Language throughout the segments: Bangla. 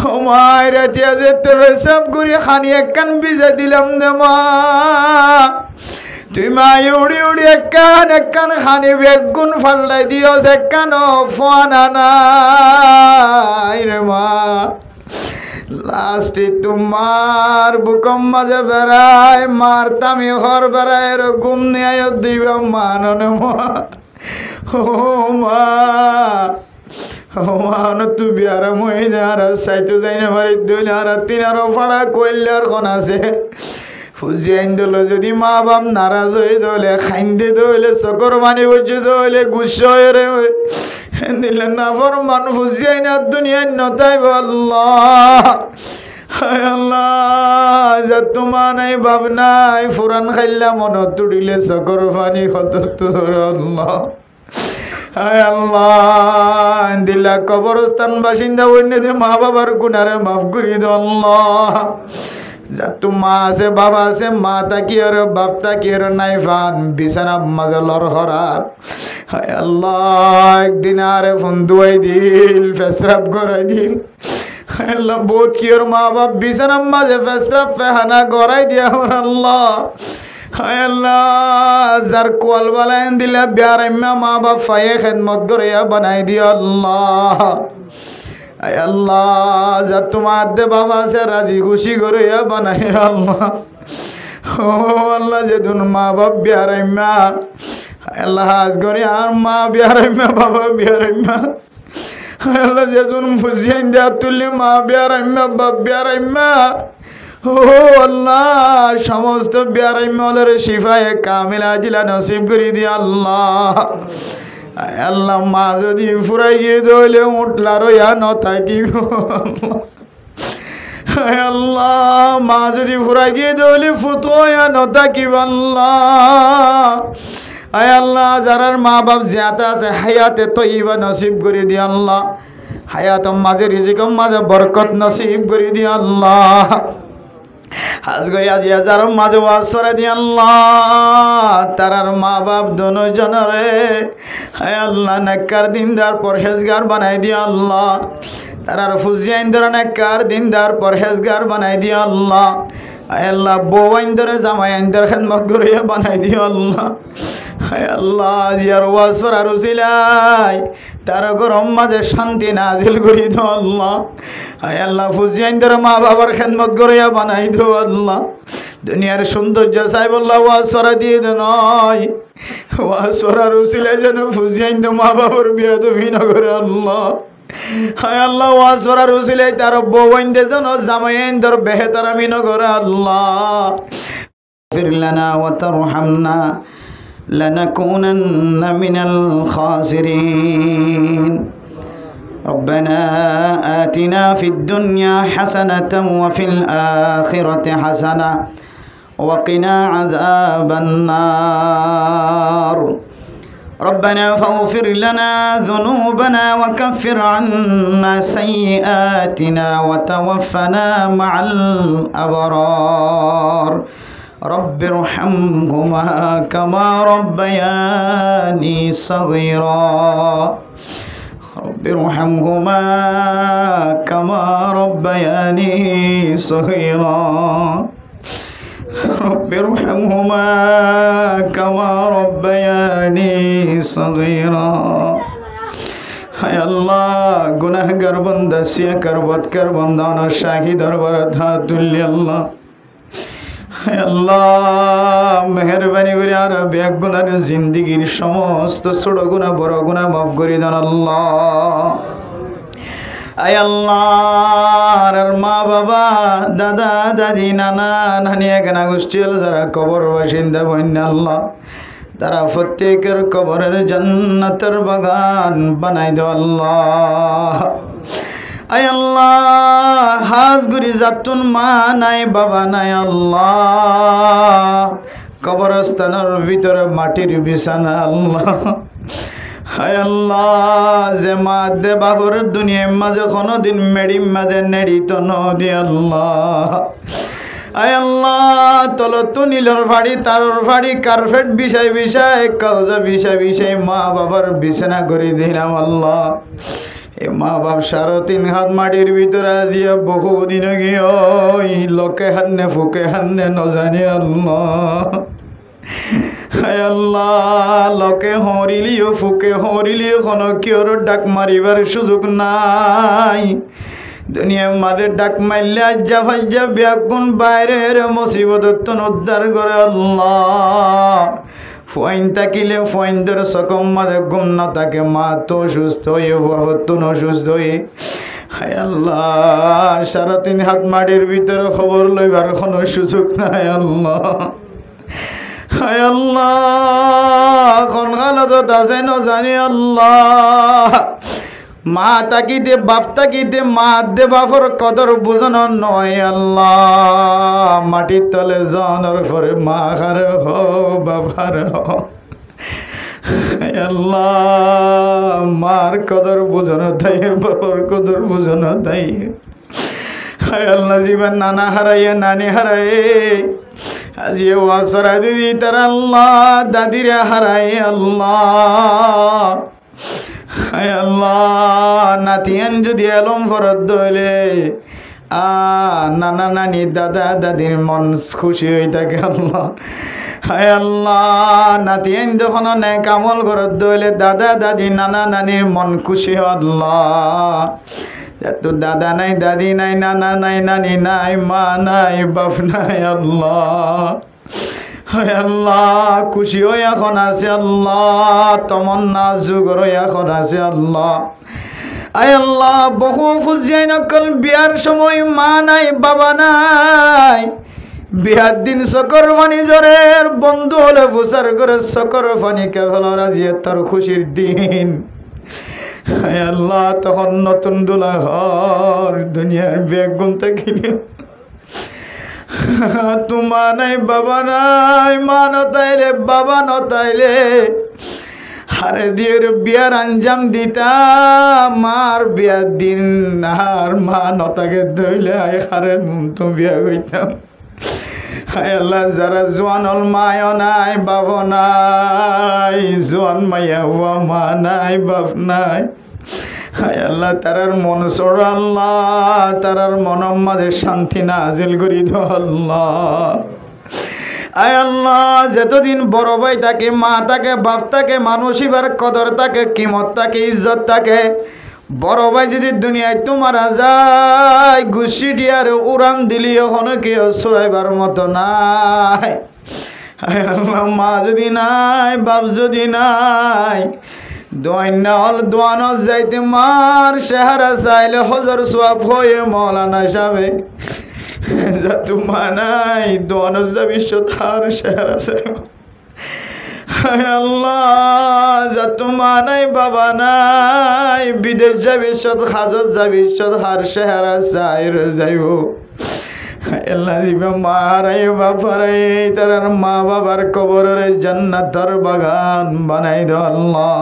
ও মায়ের রাতিয়া যেতে পেশাব করি খানি একখান ভিজা দিলাম দে মা তুই মা উড়ি উড়ি একখান খানি বেগুন ফাল্লাই দিয়স একখান ফানা নাই রে মা লাস্টে তোমার বুকম মাঝে বেড়ায় মারতামি ঘর বেড়ায় ঘুম নিয়ে দিব মাননে মা ও মা ও মান তুই বিয়ারা মই আর সাইতো যাই না বাড়ি দইলে আর তিনারও ফাড়া কইলার কোন আছে ফুজিয়াইন দিল যদি মা বাপ নারাজ হয়ে দলে খাইন্দে দলে চকর মানি বসে দলে গুসা হয়ে রে দিলে না ফরমান ফুজিয়াইন আর দুনিয়ায় নতাই আল্লাহ হায় আল্লাহ যা তোমার নাই বাপ নাই ফুরান খাইলা মনত তুড়িলে চকর পানি কত তোর আল্লাহ হায় আল্লাহ দিলা কবরস্থান বাসিন্দা বন্যে দে মা বাবার গুনারে মাফ করি দে আল্লাহ যা তো মা আছে বাবা আছে মা তাকি আর বাপ তাকি আর নাই ফান বিছানা মাঝে লড়হরার হায় আল্লাহ একদিন আরে ফোন দুয়াই দিল ফেসরাপ করাই দিল হায় আল্লাহ বহুত কি আর মা বাপ বিছানা মাঝে ফেসরাপ ফেহানা করাই দিয়া আল্লাহ হায় আল্লাহ যার কোয়াল বালাইন দিলা বিয়ারাম্মা মা বাপ ফায়ে খেদমত করিয়া বানাই দিও আল্লাহ আয় আল্লাহ যা তোমার দে বাবা আছে রাজি খুশি করিয়া বানাই আল্লাহ ও আল্লাহ যেদিন মা বাপ বিয়ারাম্মা আল্লাহ আজ করি আর মা বিয়ারাম্মা বাবা বিয়ারাম্মা আল্লাহ যেদিন ফুজিয়াইন দেয়া তুললি মা বিয়ারাম্মা বাপ বিয়ারাম্মা ও আল্লাহ সমস্ত বিয়ারাম্মালের শিফায়ে কামিলা জিলা নসিব করি দি আল্লাহ আল্লাহ মা যদি ফুরাই গিয়ে দইলে উঠলার ইয়া ন থাকিব আল্লাহ মা যদি ফুরাই গিয়ে দইলে ফুতো ইয়া ন থাকিব আল্লাহ আয় আল্লাহ যারার মা বাপ জিয়াতে আছে হায়াতে তৈবা নসিব করে দি আল্লাহ হায়াত মাঝে রিজিকম মাঝে বরকত নসিব করে দি আল্লাহ আজ করি আজি হাজার মাঝে ওয়াজ করে দি আল্লাহ তারার মা বাপ দোনো জনরে হায় আল্লাহ নেককার দিনদার পরহেজগার বানাই দি আল্লাহ তারার ফুজিয়াইন ধরে নেককার দিনদার পরহেজগার বানাই দি আল্লাহ হায় আল্লাহ বউ আইন ধরে জামাই আইন ধরে খেদমত করিয়া বানাই দি আল্লাহ হায় আল্লাহ জিয়ার ওয়াজ করার উসিলাই তার গরম মাঝে শান্তি নাজিল করি দো আল্লাহ হায় আল্লাহ ফুজিয়াইন ধরে মা বাবার খেদমত করিয়া বানাই দো আল্লাহ দুনিয়ার সৌন্দর্য চাই বললা ওয়াজ করা দিয়ে দে নয় ওয়াজ করার উসিলাই যেন ফুজিয়াইন তো মা বাবার বিয়াদবি না করে আল্লাহ হায় আল্লাহ ওয়াজ করার উসিলাই তার বউ আইন দে যেন জামাই আইন ধর বেহেতার আমি না করে আল্লাহ ফির লানা ওয়া তারহামনা لنكونن من الخاسرين ربنا آتنا في الدنيا حسنة وفي الآخرة حسنة وقنا عذاب النار ربنا فاغفر لنا ذنوبنا وكفر عنا سيئاتنا وتوفنا مع الأبرار رب ارحمهما كما ربياني صغيرا رب ارحمهما كما ربياني صغيرا رب ارحمهما كما ربياني صغيرا হায় আল্লাহ গুনাহগার বান্দা সিয়া করবতকার বান্দা না শাহী দরবারে হাত তুললি আল্লাহ হায় আল্লাহ মেহেরবানি করে আর বেগুনার জিন্দেগীর সমস্ত ছোট গুনাহ বড় গুনাহ মাফ করে দেন আল্লাহ আয় আল্লাহ আর মা বাবা দাদা দাদি নানা নানি এখানে গোষ্ঠীল যারা কবর বাসিন্দা বন্যা আল্লাহ তারা প্রত্যেকের কবরের জান্নাতের বাগান বানাই দাও আল্লাহ আয় আল্লাহ হাজ গুরি জাতুন মা নাই বাবা নাই আল্লাহ কবরস্থানের ভিতরে মাটির বিছানা আল্লাহ হায় আল্লাহ যে মা দে বাবুর দুনিয়ার মাঝে কোনোদিন মেডিম মাঝে নেড়িত নদী আল্লাহ আয় আল্লাহ তলত নীলর ভাড়ি তারর ভাড়ি কার্পেট বিছাই বিছাই কাউজা বিছাই বিছাই মা বাবার বিছানা করে দিলাম আল্লাহ এ মা বাপ 3.5 হাত মাটির ভিতরে আজিয়া বহুদিন গিয়ে লোকে হান্নে ফুকে হান্নে নজানি আল্লাহ। হায় আল্লাহ, লোকে হরিলিও ফুকে হরিলিও কোনো কেউর ডাক মারিবার সুযোগ নাই। দুনিয়ার মাঝে ডাক মারলে আজ্জা ফাজ্জা ব্যাকুন বাইরের মুসিবত উদ্ধার করে আল্লাহ। ফোয়াইন থাকিলে ফোয়াইনদের সকম মাঝে ঘুম না থাকে, মা তো সুস্থ হয়ে বাবতুন অসুস্থ হয়ে। হায় আল্লাহ, 3.5 হাত মাটির ভিতরে খবর লইবার কোনো সুযোগ নাই আল্লাহ। হায় আল্লাহ, কোন হালত আছে ন জানি আল্লাহ। মা তাকিতে বাপ তাকিতে মা দে বাপর কদর বুঝানো নয় আল্লাহ। মাটির তলে জনের পরে মা হার হো বাবার হো। আল্লাহ, মার কদর বুঝানো তাই, বাবার কদর বুঝানো তাই। হায় আল্লাহ, জীবন নানা হারাইয়া নানি হারায় আজি ওয়াসরা দিদি তার আল্লাহ, দাদিরা হারায় আল্লাহ। হায় আল্লাহ, নাতিয়ান যদি এলম ফরত দইলে নানা নানি দাদা দাদির মন খুশি হয়ে থাকে আল্লাহ। হায় আল্লাহ, নাতিয়ান যখন নেক আমল ফরত দইলে দাদা দাদি নানা নানির মন খুশি আল্লাহ। তো দাদা নাই দাদি নাই নানা নাই নানি নাই মা নাই বাপ নাই আল্লাহ। হায় আল্লাহ, খুশি হয়ে এখন আছে আল্লাহ, তমন্না যুগর এখন আছে আল্লাহ। আয় আল্লাহ, বহু ফুজিয়াই নকল বিয়ার সময় মা নাই বাবা নাই, বিয়ার দিন চকর পানি জরের বন্ধু হলে ফুসার করে চকর পানি কেবল রাজিয়ে তার খুশির দিন। হায় আল্লাহ, তখন নতুন দোলা ঘর দুনিয়ার বেগ গুনতে গেলে তোমা নাই বাবা নাই, মা নতাইলে বাবা নতাইলে হারে দিয়ে বিয়ার আঞ্জাম দিতা। মার বিয়ার দিন আর মা নতাকে ধইলে আয় হারে তো বিয়া হইতাম। হায় আল্লাহ, যারা জোয়ান হল মায়ও নাই বাব নাই, জোয়ান মাইয়া হওয়া মা নাই বাপ নাই। হায় আল্লাহ, তারার মন চড় আল্লাহ, তারার মনের মাঝে শান্তি নাজিল করি দো আল্লাহ। আয় আল্লাহ, যতদিন বড় ভাই থাকে মা থাকে বাপ থাকে মানুষিবার কদর থাকে কিমত থাকে ইজ্জত থাকে। বড় ভাই যদি দুনিয়ায় তোমারা যায় ঘুষি দিয়ার উড়ান দিলি ওখানে কেউ চড়াইবার মতো নাই। আয় আল্লাহ, মা যদি নাই বাপ যদি নাই, দোয়াইনা হল দোয়ানো যাইতে মার চেহারা চাইলে হজর সোয়াব হয়ে মৌলানা সাবে যা তোমা নাই দোয়ানো যাবি তার চেহারা চাইব। হায় আল্লাহ, যা তোমা নাই বাবা নাই, বিদেশ যাবি হাজত যাবি হার চেহারা চাই যাইব। আল্লাহ, জীবে মা হারাই বাপ হারাই তার মা বাবার কবরের জান্নাতের বাগান বানাই দাও আল্লাহ।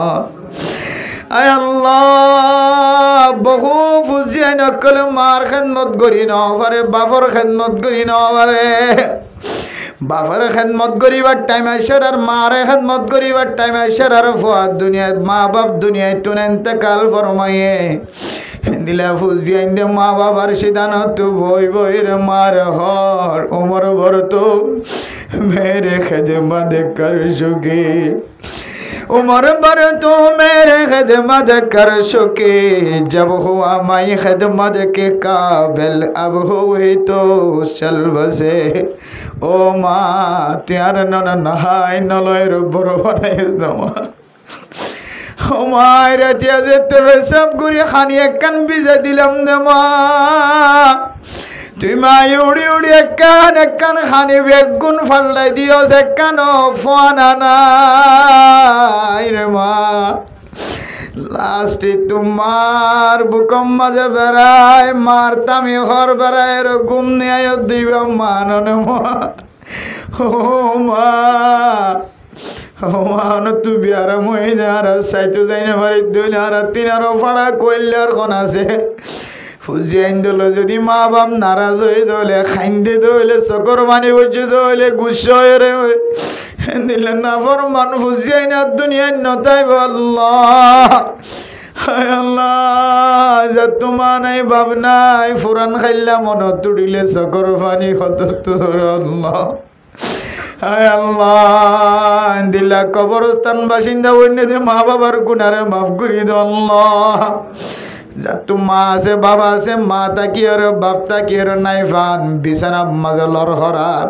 আয় আল্লাহ, বহু ফুজিয়াই নকল মার খেদমত করি ন পারে, বাপর খেদমত করি ন পারে। বাপের খেদমত করিবার টাইম আইসার আর মারে খেদমত করিবার টাইম আইসার আর ফুয়াদ দুনিয়ায় মা বাপ দুনিয়ায় তুন এতেকাল ফরমাইয়ে দিলা ফুজিয়াইন দে মা বাবার সিদানত বই বই রে মার হর উমর ভর তো মেরে খেদমত কর যোগে, उम्र भर तू मेरे खिदमत कर चुके, जब हुआ मैं खिदमत के काबिल अब हुई तो चल बसे। ओ माँ त्यार नन नहाय नलयर बड़ो बनाइस दमा। ओ माँ रातिया जेते सब गुरी खानी एकन बिजा दिलम दमा। তুই মা উড়ি উড়ি একান খানি বেগুন ফাল্লাই দিও একান ফানা নাই রে মা। লাস্টে তোমার বুকম মাঝে বেড়ায় মারতামি ঘর বেড়ায় ঘুম নিয়ে দিব মাননে মা। ও মা ও মান তুই বিয়ারা মই আর সাইতো যাই না বাড়ি দুই আর তিন আরো ফাড়া কইলার কোন আছে ফুজিয়াইন দিল যদি মা বাপ নারাজ হয়ে দলে খাইন্দে দলে চকর মানি বসে দলে গুসা হয়ে রে দিলে না ফরমান ফুজিয়াইন আর দুনিয়ায় নতাইব আল্লাহ। হায় আল্লাহ যা তোমার নাই ভাব নাই ফুরান খাইলা মনত তুড়িলে চকর পানি কত তোর আল্লাহ হায় আল্লাহ দিলা কবরস্থান বাসিন্দা অন্যদের মা বাবার গুনারে মাফ করি দাও আল্লাহ যা তো মা আছে বাবা আছে মা তাকি আর বাপ তাকি আর নাই ফান বিছানা মাঝে লড়হরার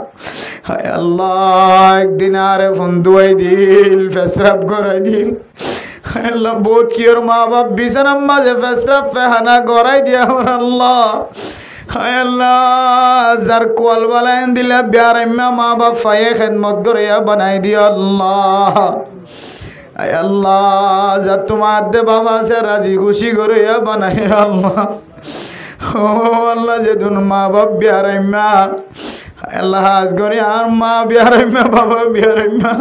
হায় আল্লাহ একদিন আরে ফোন দুয়াই দিল ফেসরাপ করাই দিল হায় আল্লাহ বহুত কি ওর মা বাপ বিছানার মাঝে ফেসরাপ ফেহানা গড়াই দিয়া আমার আল্লাহ হায় আল্লাহ যার কোয়াল বালাইন দিলে বিয়ারাম্মা মা বাপ ফায়ে খেদমত করিয়া বানাই দিও আল্লাহ আয় আল্লাহ যা তোমার দে বাবা আছে রাজি খুশি করিয়া বানাই আল্লাহ ও আল্লাহ যেদিন মা বাপ বিয়ারাম্মা আল্লাহ হাজ করি আর মা বিয়ারাম্মা বাবা বিয়ারাম্মা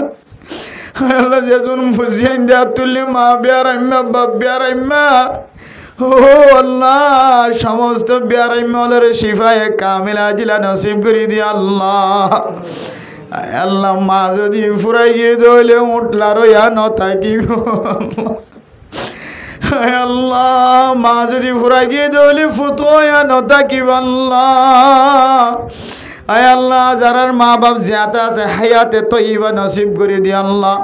আল্লাহ যেদিন ফুজিয়ান দেয়া তুললি মা বিয়ারাম্মা বাপ বিয়ারাম্মা ও আল্লাহ সমস্ত বিয়ারাম্মালের শিফায়ে কামিলা জিলা নসিব করি দি আল্লাহ আল্লাহ মা যদি ফুরাই গিয়ে দইলে উঠলার ইয়া ন থাকিব আল্লাহ মা যদি ফুরাই গিয়ে দইলে ফুতো ইয়া ন থাকিব আল্লাহ আয় আল্লাহ যারার মা বাপ জিয়াতে আছে হায়াতে তৈবা নসিব করে দি আল্লাহ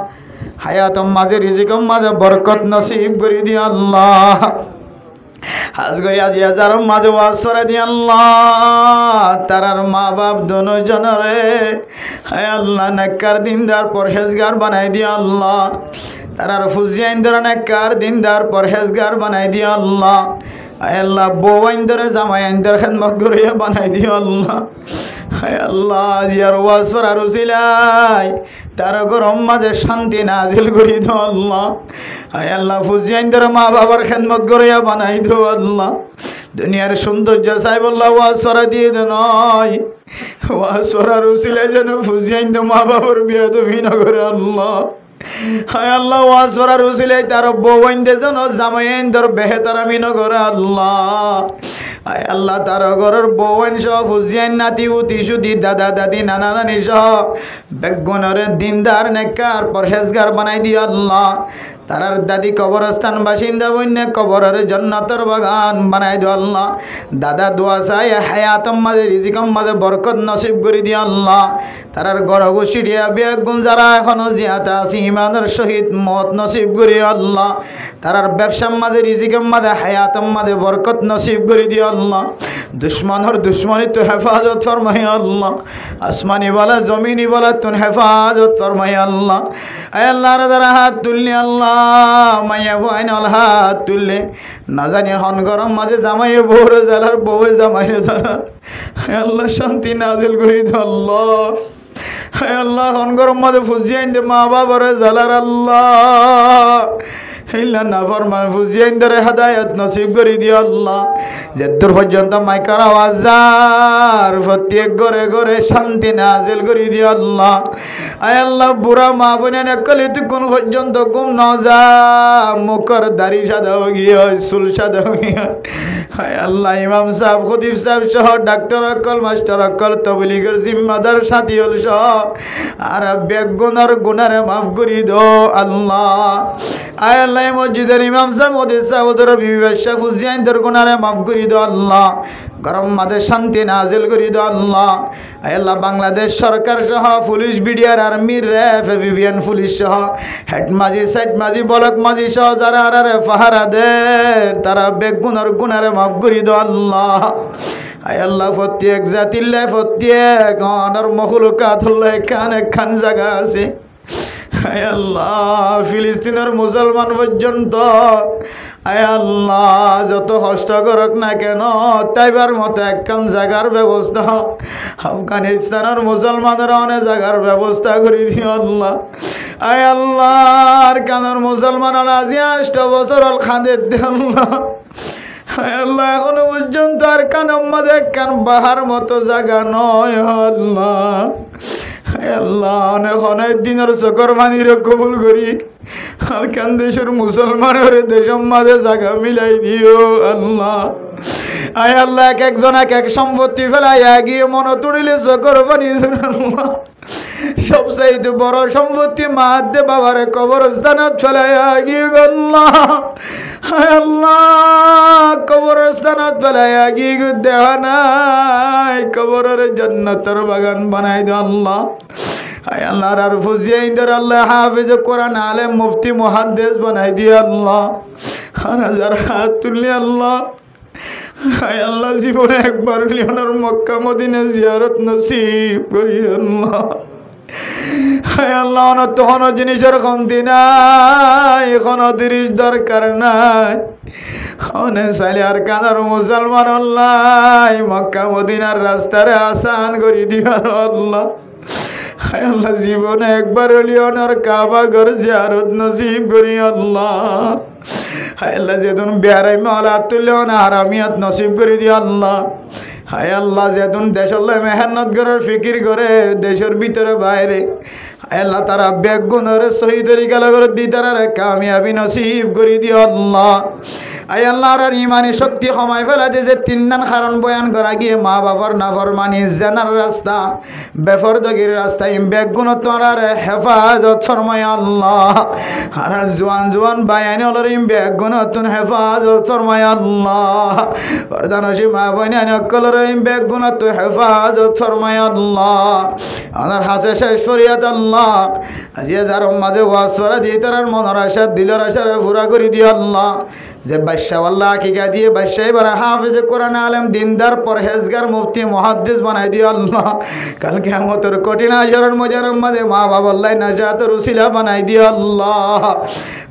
হায়াতম মাঝে রিজিকম মাঝে বরকত নসিব করে দি আল্লাহ হাজ করি আজি হাজার মাঝে ওয়াজ করে দি আল্লাহ তারার মা বাপ দোনো জনরে হায় আল্লাহ নেককার দিনদার পরহেজগার বানাই দি আল্লাহ তারার ফুজিয়াইন ধরে নেককার দিনদার পরহেজগার বানাই দি আল্লাহ আয় আল্লাহ বউ আইন ধরে জামাই আইন ধরে খেদমত করিয়া বানাই দি আল্লাহ হায় আল্লাহ জিয়ার ওয়াজ করার উসিলাই তার গরম মাঝে শান্তি নাজিল করি দো আল্লাহ হায় আল্লাহ ফুজিয়াইন ধরে মা বাবার খেদমত করিয়া বানাই দো আল্লাহ দুনিয়ার সৌন্দর্য চাই বললা ওয়াজ করা দিয়ে দে নয় ওয়াজ করার উসিলাই যেন ফুজিয়াইন তো মা বাবার বিয়ে তো ভিন্ন করে আল্লাহ হায় আল্লাহ ওয়াজ করার উসিলাই তার বউ আইন দে যেন জামাই আইন ধর বেহেতার আমিন করে আল্লাহ আয় আল্লাহ তার ঘরের বউন সহ ফুজিয়ান নাতি উতি সুদি দাদা দাদি নানা নানি সহ বেগুনের দিনদার নেককার পরহেজগার বানাই দিও আল্লাহ তারার দাদি কবরস্থান বাসিন্দা বন্য কবরের জান্নাতের বাগান বানাই দিও আল্লাহ দাদা দোয়া চাই হায়াতম মাঝে রিজিকম মাঝে বরকত নসিব করে দিও আল্লাহ তারার গড় বসিয়া বেগুন যারা এখনো জিয়াতে আছে ইমানের সহিত মত নসিব করি আল্লাহ তারার ব্যবসার মাঝে রিজিকম মাঝে হায়াতম মাঝে বরকত নসিব করে দিও আল্লাহ দুশ্মনের দুশ্মনী তো হেফাজত ফরমাই আল্লাহ আসমানি বলা জমিনি বলা তুন হেফাজত ফরমাই আল্লাহ আয় আল্লাহ যারা হাত তুললি আল্লাহ মাইয়া ভাইন হাত তুললে না জানি হন গরম মাঝে জামাই বউরে জ্বালার বউয়ে জামাই জ্বালার আল্লাহ শান্তি নাজিল করি দে আল্লাহ আল্লাহ হন গরম মাঝে ফুজিয়াইন দে মা বাবারে জ্বালার আল্লাহ হিল্লা না ফরমান ফুজিয়াইন ধরে হেদায়েত নসিব করি দিও আল্লাহ যেদূর পর্যন্ত মাইকার আওয়াজ যার প্রত্যেক ঘরে ঘরে শান্তি নাজিল করি দিও আল্লাহ আয় আল্লাহ বুড়া মা বোনের একলি কোন পর্যন্ত ঘুম না যা মুখর দাড়ি সাদা হয়ে গিয়ে চুল সাদা হয়ে গিয়ে আয় আল্লাহ ইমাম সাহেব খতিব সাহেব সহ ডাক্তার অকল মাস্টার অকল তবলিগের জিম্মাদার সাথী হল সহ আর বেগুনার গুনারে মাফ করি দো আল্লাহ আয় আল্লাহ মসজিদের ইমাম সাহেব ওদের সাহেবদের বিবি বাদশা ফুজিয়াইন দর গুনারে মাফ করি দো আল্লাহ গরম মাঝে শান্তি নাজিল করি দো আল্লাহ আয় আল্লাহ বাংলাদেশ সরকার সহ পুলিশ বিডিআর আর্মির র্যাব এভিবিএন পুলিশ সহ হেড মাঝি সাইড মাঝি বলক মাঝি সহ যারা আরে পাহারা দেয় তারা বেগুনার গুনারে মাফ করি দো আল্লাহ আয় আল্লাহ প্রত্যেক জাতিল্লাহ প্রত্যেক অনার মখলুকাত খান জায়গা আছে আয় আল্লাহ ফিলিস্তিনের মুসলমান পর্যন্ত আয় আল্লাহ যত কষ্ট করক না কেন তাইবার মতো একখান জায়গার ব্যবস্থা আফগানিস্তানের মুসলমানের অনেক জায়গার ব্যবস্থা করে দিও আল্লাহ আয় আল্লাহর কানের মুসলমান আজি 8 বছর হল খাঁদে দে আল্লাহ আয় আল্লাহ এখনো পর্যন্ত আর কানের মধ্যে একখান বাহার মতো জায়গা নয় আল্লাহ আল্লাহ অনেক দিনের চকর মানিরে কবুল করি আর কান দেশের মুসলমানের দেশের মাঝে জায়গা মিলাই দিও আল্লাহ আয় আল্লাহ এক একজন এক এক সম্পত্তি ফেলাই গিয়ে মনে তুলিলে চকর বানিয়েছেন আল্লাহ সবচাইতে বড় সম্পত্তি মাহাদ্দে বাবারে কবরস্থানত ফেলাইয়া গিয়ে আল্লাহ, হায় আল্লাহ কবরস্থানত ফেলাইয়া গিয়ে দেওয়া নাই, কবরের জান্নাতের বাগান বানাই দে আল্লাহ। হায় আল্লাহ আর ফুজিয়া ইন্দর আল্লাহ হাফেজ কোরআন আলেম মুফতি মুহাদ্দিস বানাই দিয়ে আল্লাহ। আর হাজার হাত তুললে আল্লাহ, হায় আল্লাহ জীবনে একবার লিওনার মক্কা মদিনা জিয়ারত নসিব করি আল্লাহ। হায় আল্লাহ তখন জিনিসের কমতি নাই, কোনো তিরিশ দরকার নাই, অনে চাইলে আর কানার মুসলমান আল্লাহ মক্কা মদিনার রাস্তারে আসান করি দিবার আল্লাহ। হায় আল্লাহ জীবনে একবার লিওনার কাবা ঘর জিয়ারত নসিব করি আল্লাহ। হায় আল্লাহ যেদিন বেড়াই মালা তুললেও না হারামিয়াত নসিব করে দিয়ে আল্লাহ। হায় আল্লাহ যেদিন দেশের মেহনত করার ফিকির করে দেশের ভিতরে বাইরে, হায় আল্লাহ তারা বেগুনের শহীদ তরিকা করে দি তারা কামিয়াবি নসিব করে দিয়ে আল্লাহ। আয় আল্লাহ আর ইমানি শক্তি সময় ফেলা যে তিনটান কারণ বয়ান করা গিয়ে মা বাবার নাফরমানি জেনার রাস্তা বেফরদগির রাস্তা বেগুন তোমার হেফাজত ফরমায় আল্লাহ। আর জোয়ান জোয়ান বায়ানি হল বেগুন তুন হেফাজত ফরমায় আল্লাহ। প্রধানসী মা বইনানি অকলর বেগুন তু হেফাজত ফরমায় আল্লাহ। আমার হাসে শেষ ফরিয়াত আল্লাহ। আজিয়া যার মাঝে ওয়াজ করা দিয়ে তার মনের আশা দিলের আশারে পুরা করে দিয়ে আল্লাহ। যে বাদশাহ আল্লাহ আকিকা দিয়ে বাদশাহ এবার হাফেজ কোরআন আলেম দিনদার পরহেজগার মুফতি মুহাদ্দিস বানাই দিও আল্লাহ। কাল কিয়ামতের কঠিন আজরের মজারের মাঝে মা বাবা আল্লাহ নাজাতের উসিলা বানাই দিও আল্লাহ।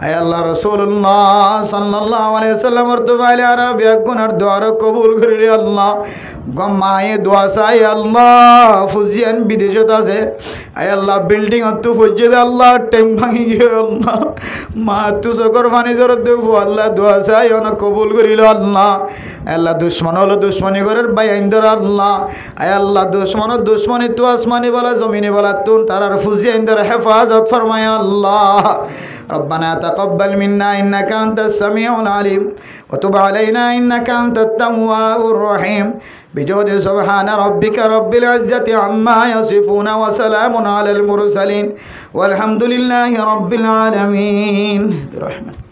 আয় আল্লাহ রাসূলুল্লাহ সাল্লাল্লাহু আলাইহি ওয়াসাল্লামের দুআইলে আর বেগুনার দোয়া কবুল করিলে আল্লাহ। গম্মায়ে দোয়া চাই আল্লাহ। ফুজিয়ান বিদেশত আছে, আয় আল্লাহ বিল্ডিং তো ফুজিয়ে আল্লাহ টেম ভাঙি গিয়ে আল্লাহ। মা তু চকর পানি জরত দেবো আল্লাহ দোয়া চাই অনেক কবুল করিল আল্লাহ। আল্লাহ দুশ্মন হলো দুশ্মনী করার বাই আইন্দর আল্লাহ। আয় আল্লাহ দুশ্মনের দুশ্মনী তু আসমানি বলা জমিনি বলা তুন তারার ফুজিয়ে আইন্দর হেফাজত ফরমায় আল্লাহ। ربنا تقبل منا إنك أنت السميع العليم وتب علينا إنك أنت التواب الرحيم بجود سبحان ربك رب العزة عما يصفون وسلام على المرسلين والحمد لله رب العالمين برحمته